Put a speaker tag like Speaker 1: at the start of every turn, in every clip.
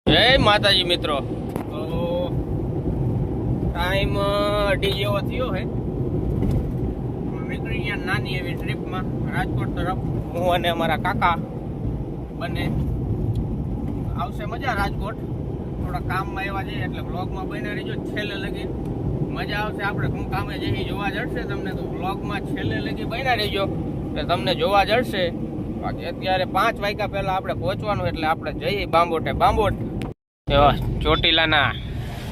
Speaker 1: જય માતાજી મિત્રો, તો ટાઈમ 2:30 જેવો થયો હે. નીકળી ગયા નાની એવી ટ્રીપમાં રાજકોટ તરફ. હું અને અમારા કાકા બંને. આવશે મજા રાજકોટ. થોડા કામમાં એવા જઈએ એટલે બ્લોગમાં બન્યા રહેજો છેલ્લે લગી. મજા આવશે. આપણે હું કામે જઈ જોવા જડશે તમને, તો બ્લોગમાં છેલ્લે લગી બન્યા રહેજો એટલે તમને જોવા જડશે. બાકી અત્યારે 5 વાગ્યા પહેલા આપણે પહોંચવાનું એટલે આપણે જઈએ બાંબોટે. બાંબોટ ચોટીલાના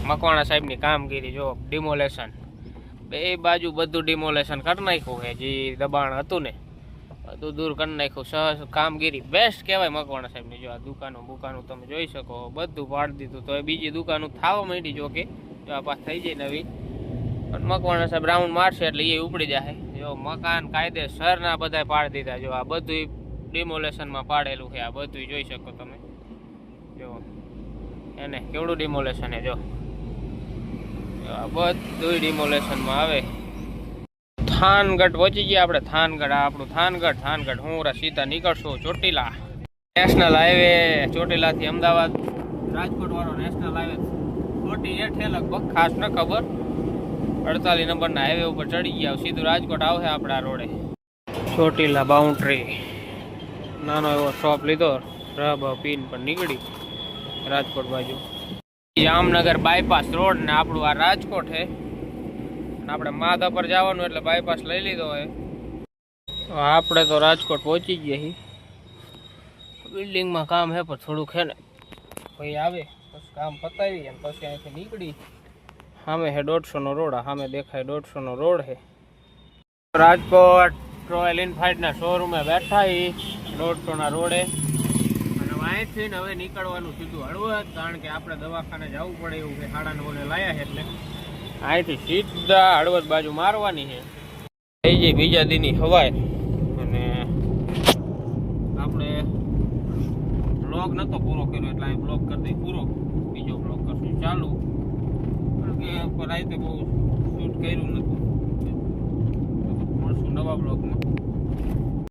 Speaker 1: મકવાણા સાહેબની કામગીરી જો, ડિમોલેશન બે બાજુ બધું ડિમોલેશન કરી નાખ્યું છે. જે દબાણ હતું ને બધું દૂર કરી નાખ્યું. સહજ કામગીરી બેસ્ટ કહેવાય મકવાણા સાહેબની. જો આ દુકાનો તમે જોઈ શકો, બધું પાડી દીધું. તો એ બીજી દુકાનો થવા માંડી, જો કે જો આ પાસ થઈ જાય નવી. પણ મકવાણા સાહેબ રાઉન્ડ મારશે એટલે એ ઉપડી જાય. જો મકાન કાયદેસરના બધા પાડી દીધા. જો આ બધું ડિમોલેશનમાં પાડેલું છે. આ બધું જોઈ શકો તમે. જો એને કેવડું ડિમોલેશન છે. જો આ બધું ડિમોલેશનમાં આવે. થાનગઢ પહોંચી ગયા આપણે. થાનગઢ આ આપણું થાનગઢ હું સીધા નીકળશું ચોટીલા. નેશનલ હાઈવે ચોટીલાથી અમદાવાદ રાજકોટ વાળો નેશનલ હાઈવે 48 છે લગભગ, ખાસ ન ખબર. 48 નંબરના હાઈવે ઉપર ચડી ગયા. સીધું રાજકોટ આવશે આપણા રોડે. ચોટીલા બાઉન્ડ્રી નાનો એવો શોપ લીધો, રબ પીન પર નીકળી રાજકોટ બાજુ. જામનગર બાયપાસ રોડ ને આપણું આ રાજકોટ છે. આપણે માધા પર જવાનું એટલે બાયપાસ લઈ લીધો હોય. આપણે તો રાજકોટ પહોંચી ગયા છીએ. બિલ્ડિંગમાં કામ છે પણ થોડુંક છે ને, ભાઈ આવે પછી કામ પતાવી અને પછી અહીંથી નીકળી. સામે છે 150 નો રોડ. સામે દેખાય 150 નો રોડ છે. રાજકોટ રોયલ એનફિલ્ડના શોરૂમે બેઠા 150 ના રોડે. અહીંથી હવે નીકળવાનું સીધું હળવદ, કારણ કે આપણે દવાખાને જવું પડે એવું છે. 9:30 લાયા છે એટલે અહીંથી સીધા હળવદ બાજુ મારવાની છે. થઈ જાય બીજા દીની હવાય. અને આપણે બ્લોગ નહોતો પૂરો કર્યો એટલે અહીં બ્લોગ કરી દઈ પૂરો. બીજો બ્લોગ કરશું ચાલુ, કારણ કે રાતે બહુ શૂટ કર્યું નહોતું. મળશું નવા બ્લોગમાં.